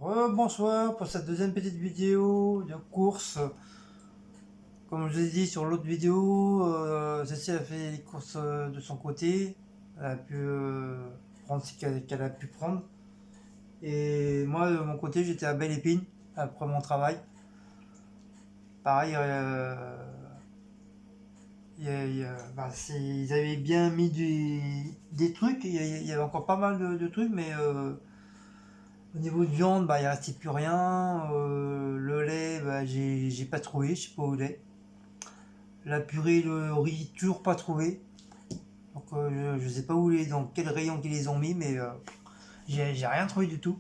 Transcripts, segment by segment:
Bonsoir pour cette deuxième petite vidéo de course. Comme je l'ai dit sur l'autre vidéo, Cécile a fait les courses de son côté. Elle a pu prendre ce qu'elle a pu prendre. Et moi, de mon côté, j'étais à Belle Épine après mon travail. Pareil, ils avaient bien mis des trucs. Il y avait encore pas mal de trucs, mais au niveau de viande, il restait plus rien. Le lait, j'ai pas trouvé, je sais pas où il est. La purée, le riz, toujours pas trouvé. Donc je sais pas où il est, dans quel rayon qu'ils les ont mis, mais j'ai rien trouvé du tout.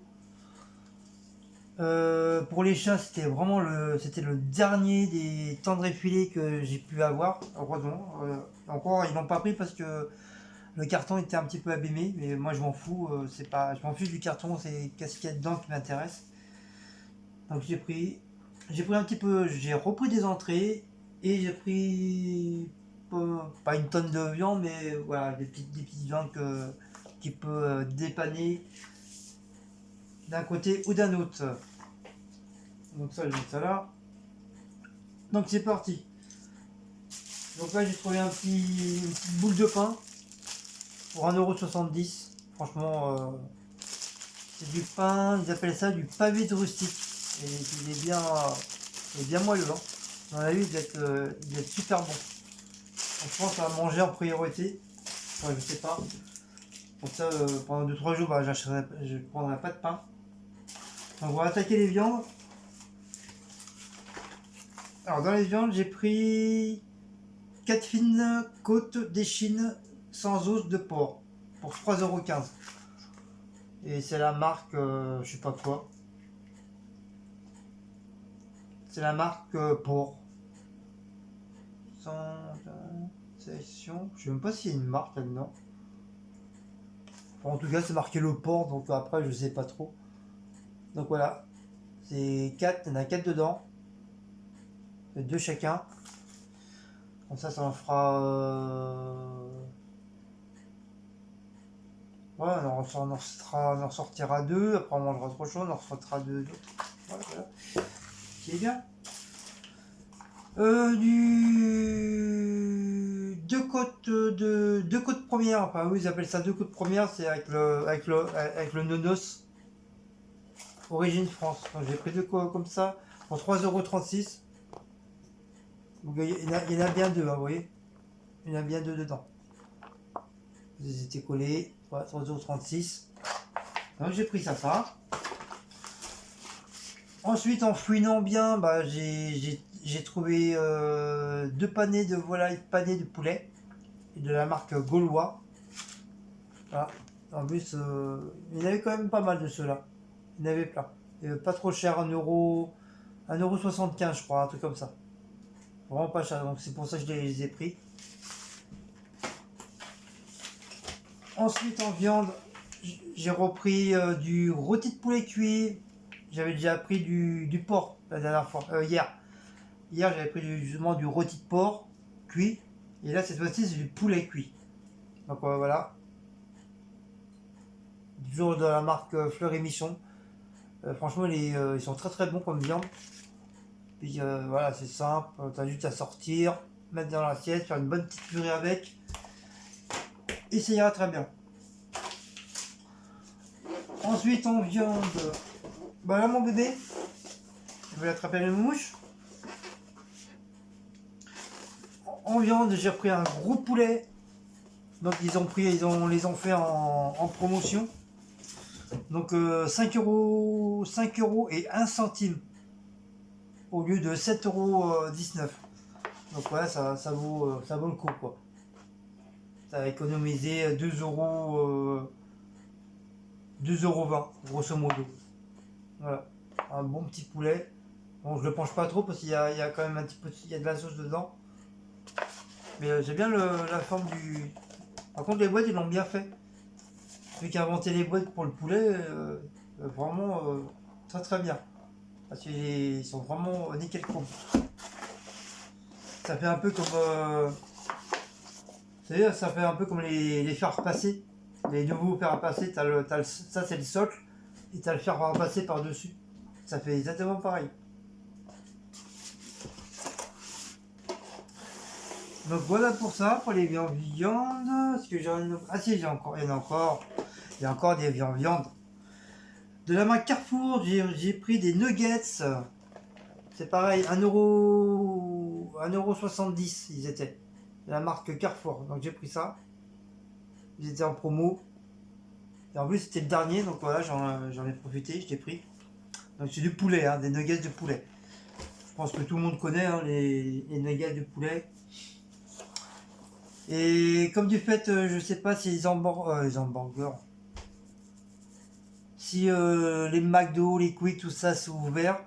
Pour les chats, c'était le dernier des tendres effilés que j'ai pu avoir, heureusement. Encore, ils l'ont pas pris parce que le carton était un petit peu abîmé, mais moi je m'en fous, c'est pas, je m'en fiche du carton, c'est qu'est-ce qu'il y a dedans qui m'intéresse. Donc j'ai pris un petit peu, j'ai repris des entrées et j'ai pris pas une tonne de viande, mais voilà, des petites viandes qui peut dépanner d'un côté ou d'un autre. Donc ça, je mets ça là. Donc c'est parti. Donc là, j'ai trouvé une petite boule de pain pour 1,70 €. Franchement, c'est du pain, ils appellent ça du pavé de rustique. Et il est bien moelleux. Hein. Dans la vue, il doit être super bon. Donc, je pense à manger en priorité. Ouais, je sais pas. Pour ça, pendant 2-3 jours, je prendrai pas de pain. Donc, on va attaquer les viandes. Alors, dans les viandes, j'ai pris 4 fines côtes d'échine sans os de porc pour 3,15 €. Et c'est la marque, je sais pas quoi. C'est la marque porc. Sans sélection. Je sais même pas s'il y a une marque là-dedans. Enfin, en tout cas, c'est marqué le porc, donc après, je sais pas trop. Donc voilà. C'est 4, il y en a 4 dedans. C'est 2 chacun. Comme ça en fera. Ouais, on en sortira 2. Après, on mangera autre chose, on en ressortira 2. Voilà, voilà. C'est bien. Deux côtes premières, enfin oui ils appellent ça deux côtes premières, c'est avec le nonos origine France. Donc, j'ai pris deux côtes comme ça pour 3,36 €. Donc il y en a bien deux, hein, vous voyez. Il y en a bien deux dedans. Ils étaient collés, 3,36 €. Donc j'ai pris ça. Ensuite en fouinant bien, j'ai trouvé deux panés de volaille, panés de poulet. Et de la marque Gaulois. Voilà. En plus, il y en avait quand même pas mal de ceux-là. Il y en avait plein. Et pas trop cher, 1,75 €, je crois, un truc comme ça. Vraiment pas cher, donc c'est pour ça que je les ai pris. Ensuite, en viande, j'ai repris du rôti de poulet cuit. J'avais déjà pris du porc la dernière fois, hier. Hier, j'avais pris justement du rôti de porc cuit. Et là, cette fois-ci, c'est du poulet cuit. Donc voilà. Toujours de la marque Fleur et Michon. Franchement, ils sont très très bons comme viande. Puis voilà, c'est simple. T'as juste à sortir, mettre dans l'assiette, faire une bonne petite purée avec. Et ça ira très bien. Ensuite, en viande. Bah là, mon bébé, je vais attraper la mouche. En viande, j'ai repris un gros poulet. Donc ils les ont fait en promotion. Donc 5 € et 1 centime au lieu de 7,19 €. Donc voilà, ça vaut le coup quoi. Ça a économisé 2,20 € grosso modo. Voilà, un bon petit poulet. Bon, je le penche pas trop parce qu'il y a quand même un petit peu, il y a de la sauce dedans. Mais j'ai bien la forme du. Par contre, les boîtes ils l'ont bien fait. Celui qui a inventé les boîtes pour le poulet, vraiment très très bien. Parce qu'ils sont vraiment nickel con. Ça fait un peu comme. Ça fait un peu comme les fers à passer. Les nouveaux fers à passer, ça c'est le socle. et tu as le fer passer par-dessus. Ça fait exactement pareil. Donc voilà pour ça, pour les viandes. Est-ce que j'ai ah si, j'ai encore, il y en a encore. Il y a encore des viandes. De la marque Carrefour, j'ai pris des nuggets. C'est pareil, 1,70 € ils étaient. De la marque Carrefour. Donc j'ai pris ça. Ils étaient en promo. Et en plus c'était le dernier, donc voilà, j'en ai profité, je l'ai pris. Donc c'est du poulet, hein, des nuggets de poulet. Je pense que tout le monde connaît hein, les nuggets de poulet. Et comme du fait, je sais pas si les hamburgers, si les McDo, les Quick, tout ça c'est ouvert.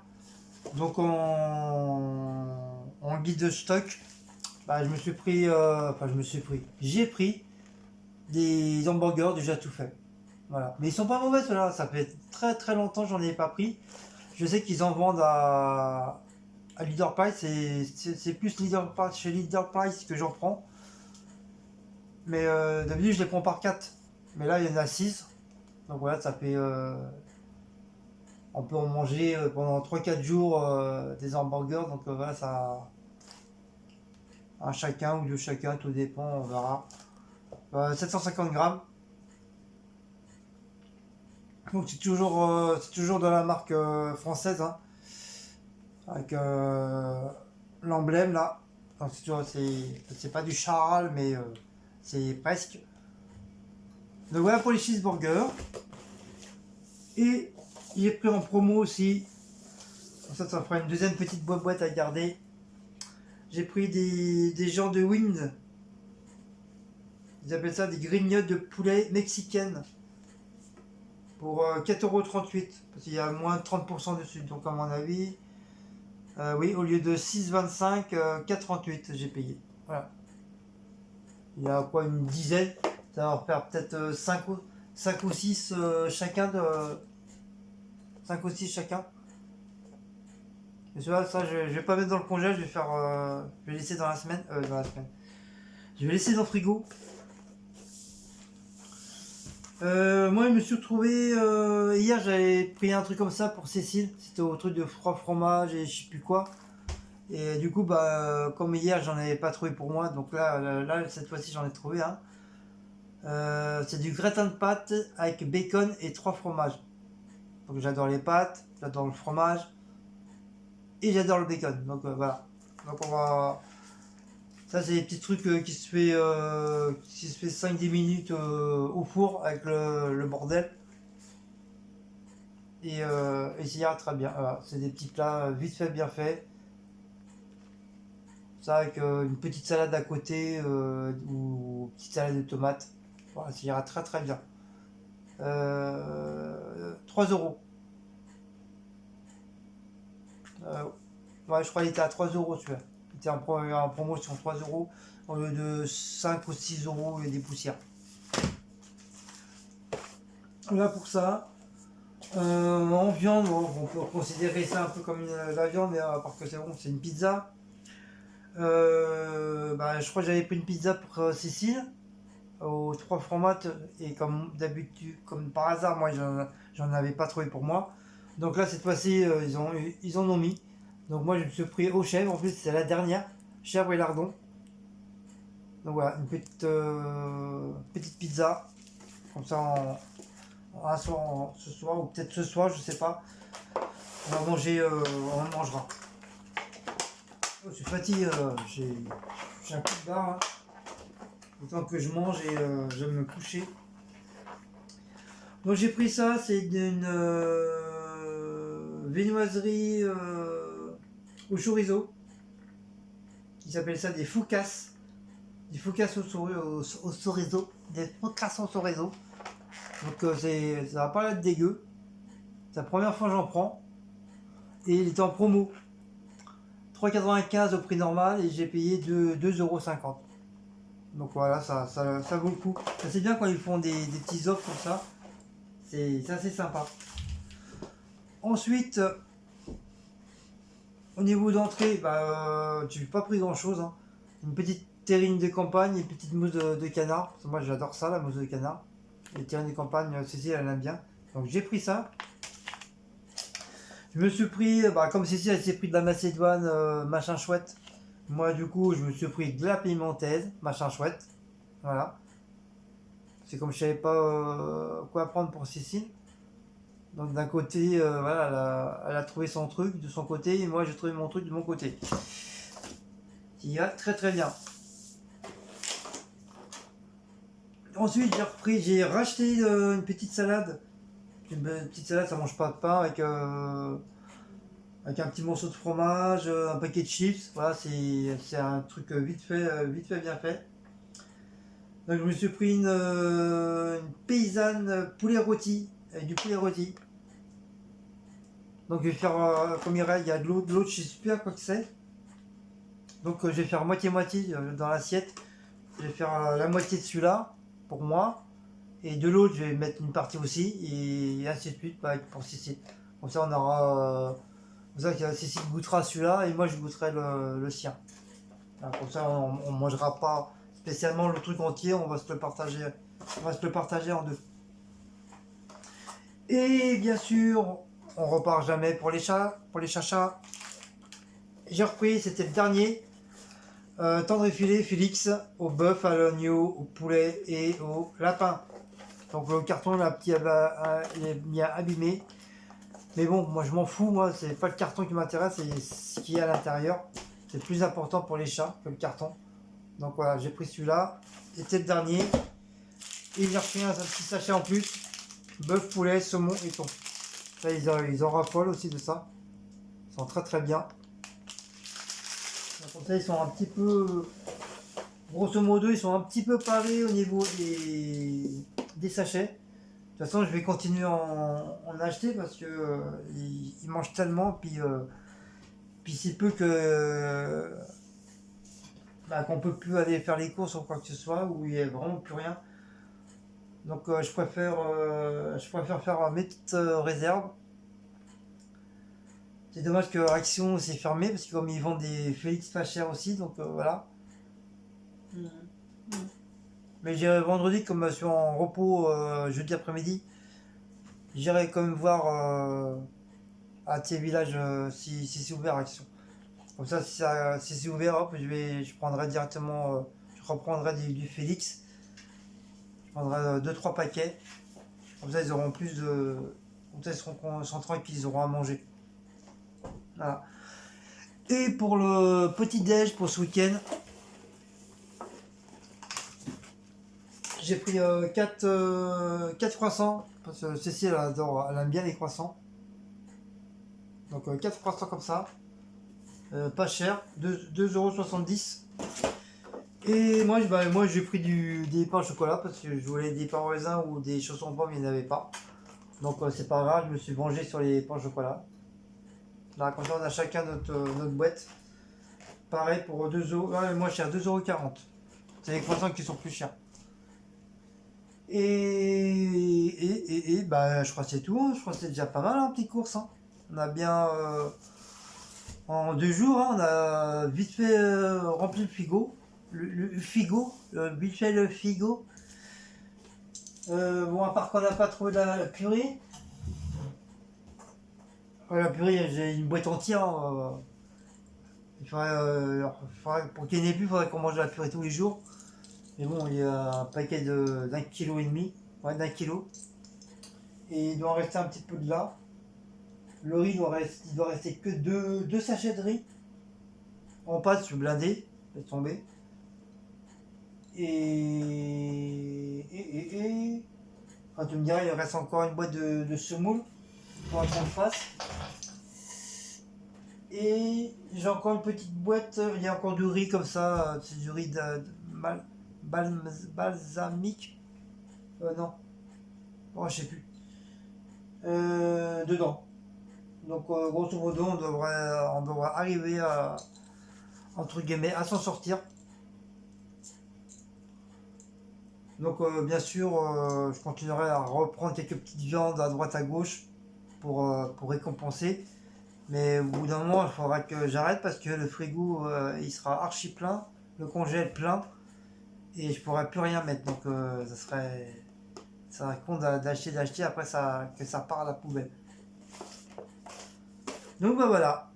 Donc en guide de stock, bah, j'ai pris des hamburgers déjà tout faits. Voilà. Mais ils sont pas mauvais ceux-là, ça fait très très longtemps que j'en ai pas pris. Je sais qu'ils en vendent à Leader Price, c'est plus chez Leader Price que j'en prends. Mais d'habitude je les prends par 4. Mais là il y en a 6. Donc voilà, ça fait... on peut en manger pendant 3-4 jours des hamburgers. Donc voilà, ça... Un chacun ou deux chacun, tout dépend, on verra. 750 grammes. Donc c'est toujours de la marque française. Hein, avec l'emblème là. Donc c'est pas du Charles, mais c'est presque. Donc voilà pour les cheeseburgers. Et j'ai pris en promo aussi. Ça fera une deuxième petite boîte à garder. J'ai pris des genres de wings. Ils appellent ça des grignottes de poulet mexicaines. Pour 4,38 €. Parce qu'il y a moins de 30% dessus. Donc à mon avis, oui, au lieu de 6,25 €, 4,38 € j'ai payé. Voilà. Il y a quoi, une dizaine. Ça va en faire peut-être 5 ou 6 chacun de... 5 ou 6 chacun. Et ça je vais pas mettre dans le congèle, je vais faire... je vais laisser dans la semaine. Je vais laisser dans le frigo. Moi, je me suis retrouvé... hier, j'avais pris un truc comme ça pour Cécile. C'était au truc de froid fromage et je sais plus quoi. Et du coup, bah, comme hier, j'en avais pas trouvé pour moi. Donc là cette fois-ci, j'en ai trouvé un. C'est du gratin de pâtes avec bacon et 3 fromages. Donc j'adore les pâtes, j'adore le fromage et j'adore le bacon. Donc voilà. Donc on va... Ça c'est des petits trucs qui se fait 5-10 minutes au four avec le bordel. Et ça ira très bien. Voilà. C'est des petits plats vite fait, bien fait. Ça avec une petite salade à côté ou une petite salade de tomates. Voilà, ça ira très très bien. 3 euros. Ouais, je crois qu'il était à 3 euros celui-là. Il était en promotion 3 euros au lieu de 5 ou 6 euros et des poussières. Là pour ça. En viande, bon, on peut considérer ça un peu comme la viande, mais à part que c'est bon, c'est une pizza. Je crois que j'avais pris une pizza pour Cécile aux 3 fromages et comme d'habitude, comme par hasard, moi j'en avais pas trouvé pour moi. Donc là cette fois-ci ils en ont mis. Donc moi je me suis pris aux chèvres, en plus c'est la dernière, chèvre et lardon. Donc voilà, une petite pizza, comme ça ce soir ou peut-être ce soir, je sais pas. On va manger, on mangera. Oh, je suis fatigué, j'ai un coup de barre. Hein. Autant que je mange et je vais me coucher. Donc j'ai pris ça, c'est d'une viennoiserie au chorizo. Ils s'appellent ça des foucasses. Des foucasses au chorizo. Des foucasses au chorizo. Donc ça va pas être dégueu. C'est la première fois que j'en prends. Et il est en promo. 3,95 € au prix normal et j'ai payé 2,50 €. Donc voilà, ça vaut le coup. C'est bien quand ils font des petits offres comme ça. C'est assez sympa. Ensuite, au niveau d'entrée, j'ai pas pris grand chose. Hein. Une petite terrine de campagne et une petite mousse de canard. Parce que moi j'adore ça, la mousse de canard. Les terrines de campagne, Cécile elle aime bien. Donc j'ai pris ça. Je me suis pris, comme Cécile elle s'est pris de la macédoine, machin chouette. Moi du coup je me suis pris de la piémontaise, machin chouette. Voilà. C'est comme je savais pas quoi prendre pour Cécile. Donc d'un côté, voilà, elle a trouvé son truc de son côté et moi j'ai trouvé mon truc de mon côté. Qui va très très bien. Ensuite j'ai racheté une petite salade. Une petite salade, ça mange pas de pain avec un petit morceau de fromage, un paquet de chips. Voilà, c'est un truc vite fait, bien fait. Donc je me suis pris une paysanne poulet rôti, avec du poulet rôti. Donc je vais faire comme il y a de l'eau, je sais super quoi que c'est. Donc je vais faire moitié-moitié dans l'assiette. Je vais faire la moitié de celui-là pour moi. Et de l'autre, je vais mettre une partie aussi. Et ainsi de suite pour Cécile. Comme ça, on aura. Comme ça, Cécile goûtera celui-là et moi, je goûterai le sien. Alors, comme ça, on ne mangera pas spécialement le truc entier. On va se le partager. On va se le partager en deux. Et bien sûr, on repart jamais pour les chats, pour les chachas. J'ai repris, c'était le dernier. Tendre filet Félix au bœuf, à l'agneau, au poulet et au lapin. Donc le carton là, il est bien abîmé. Mais bon, moi je m'en fous, moi c'est pas le carton qui m'intéresse, c'est ce qu'il y a à l'intérieur. C'est plus important pour les chats que le carton. Donc voilà, j'ai pris celui-là. C'était le dernier. Et j'ai repris un petit sachet en plus. Bœuf, poulet, saumon et thon. Là, ils en raffolent aussi de ça. Ils sont très très bien. Comme ça, ils sont un petit peu. Grosso modo, ils sont un petit peu parés au niveau des sachets. De toute façon, je vais continuer à en acheter parce que ils mangent tellement. Puis c'est peu que. Qu'on peut plus aller faire les courses ou quoi que ce soit, où il n'y a vraiment plus rien. Donc je préfère faire mes petites réserves. C'est dommage que Action c'est fermé parce que comme ils vendent des Félix pas cher aussi, donc voilà. Mais j'irai vendredi comme je suis en repos jeudi après-midi. J'irai quand même voir à tes villages si c'est ouvert Action. Comme ça si c'est ouvert, hop, je prendrai directement, je reprendrai du Félix. Je prendrai 2-3 paquets. Comme ça ils auront plus de. Comme ça ils seront tranquilles, ils auront à manger. Voilà. Et pour le petit déj pour ce week-end, j'ai pris 4 croissants. Parce que Cécile elle aime bien les croissants. Donc 4 croissants comme ça. Pas cher, 2,70 €. Et moi j'ai pris des pains au chocolat parce que je voulais des pains au raisin ou des chaussons pommes, il n'y en avait pas. Donc c'est pas grave, je me suis vengé sur les pains au chocolat. Là, comme ça on a chacun notre boîte. Pareil pour 2 euros. Ouais, moi cher, 2,40 €. C'est les croissants qui sont plus chers. Je crois que c'est tout. Hein. Je crois que c'est déjà pas mal, hein, petite course. Hein. On a bien. En 2 jours, hein, on a vite fait rempli le frigo. Le figo. Vite fait le figo. Bon, à part qu'on n'a pas trouvé la purée. La purée, j'ai une boîte entière. Hein. Pour qu'il n'y en ait plus, il faudrait qu'on mange de la purée tous les jours. Mais bon, il y a un paquet d'1,5 kg. Ouais, d'1 kg. Et il doit en rester un petit peu de là. Le riz il doit rester que 2 sachets de riz. En pâte, je suis blindé. Laisse tomber. Quand tu me diras, il reste encore une boîte de semoule pour qu'on le fasse. Et j'ai encore une petite boîte. Il y a encore du riz comme ça. C'est du riz balsamique. Non. Oh, je sais plus. Dedans. Donc grosso modo on devrait arriver à entre guillemets à s'en sortir. Donc bien sûr je continuerai à reprendre quelques petites viandes à droite à gauche pour récompenser. Mais au bout d'un moment il faudra que j'arrête parce que le frigo il sera archi plein, le congèle plein et je pourrai plus rien mettre. Donc ça serait con d'acheter après que ça part à la poubelle. Donc bah voilà.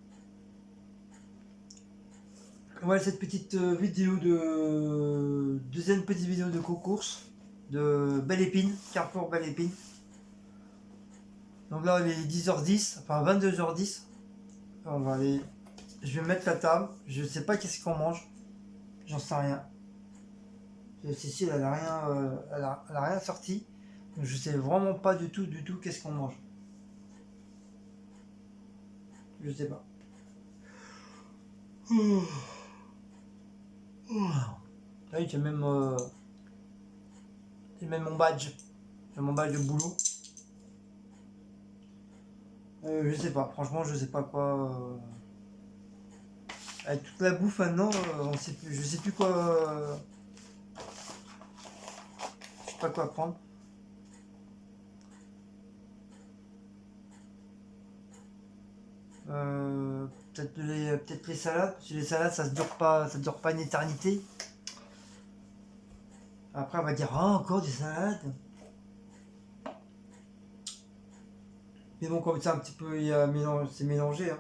Voilà cette petite vidéo de... Deuxième petite vidéo de course de Belle Épine, Carrefour Belle Épine. Donc là il est 10h10, enfin 22h10. On va aller... Je vais mettre la table. Je sais pas qu'est-ce qu'on mange. J'en sais rien. Cécile elle a rien, elle a rien sorti. Donc je sais vraiment pas du tout qu'est-ce qu'on mange. Je sais pas. Ah oui, j'ai même mon badge. J'ai mon badge de boulot. Je sais pas, franchement, je sais pas quoi. Avec toute la bouffe maintenant, on sait plus, je sais plus quoi. Je sais pas quoi prendre. Peut-être les salades, parce que les salades ça dure pas une éternité. Après on va dire ah encore des salades. Mais bon comme ça un petit peu c'est mélangé. Hein.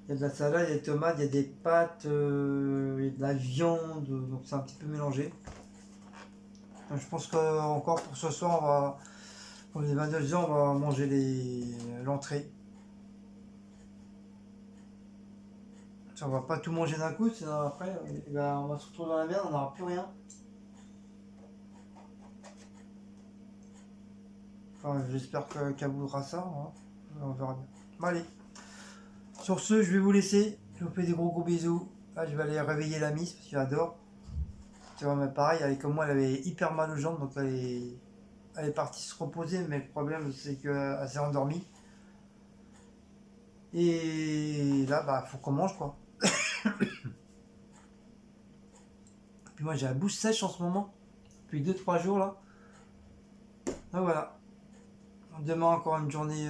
Il y a de la salade, il y a des tomates, il y a des pâtes, il y a de la viande, donc c'est un petit peu mélangé. Donc, je pense qu'encore pour ce soir, pour les 22h, on va manger l'entrée. On va pas tout manger d'un coup, sinon après, on va se retrouver dans la merde, on n'aura plus rien. Enfin, j'espère qu'elle voudra ça, hein. On verra bien. Bon, allez, sur ce, je vais vous laisser. Je vous fais des gros bisous. Là, je vais aller réveiller la Miss parce qu'elle adore. Tu vois, mais pareil, elle est comme moi, elle avait hyper mal aux jambes, donc elle est partie se reposer, mais le problème c'est qu'elle s'est endormie. Et là, bah, faut qu'on mange quoi. Puis moi, j'ai la bouche sèche en ce moment, depuis 2-3 jours là. Donc voilà. Demain, encore une journée.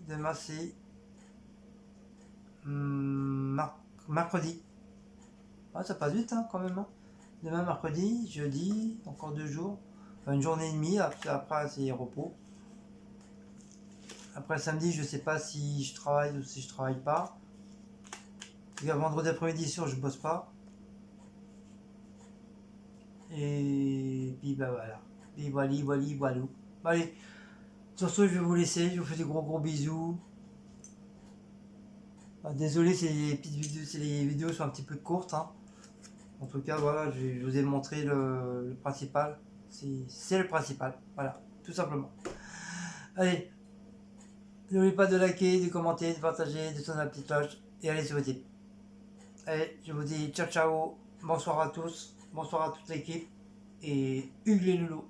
Demain, c'est mercredi. Ah, ça passe vite hein, quand même. Hein. Demain, mercredi, jeudi, encore 2 jours. Enfin, une journée et demie, après c'est repos. Après samedi, je sais pas si je travaille ou si je travaille pas. Et vendredi après-midi, sûr, je bosse pas. Et puis bah voilà. Et voilà. Allez, sur ce, je vais vous laisser. Je vous fais des gros bisous. Désolé, les vidéos sont un petit peu courtes. Hein. En tout cas, voilà, je vous ai montré le principal. C'est le principal. Voilà, tout simplement. Allez, n'oubliez pas de liker, de commenter, de partager, de sonner la petite cloche. Et allez sur YouTube. Allez, je vous dis ciao ciao. Bonsoir à tous. Bonsoir à toute l'équipe. Et Hugues les loulous.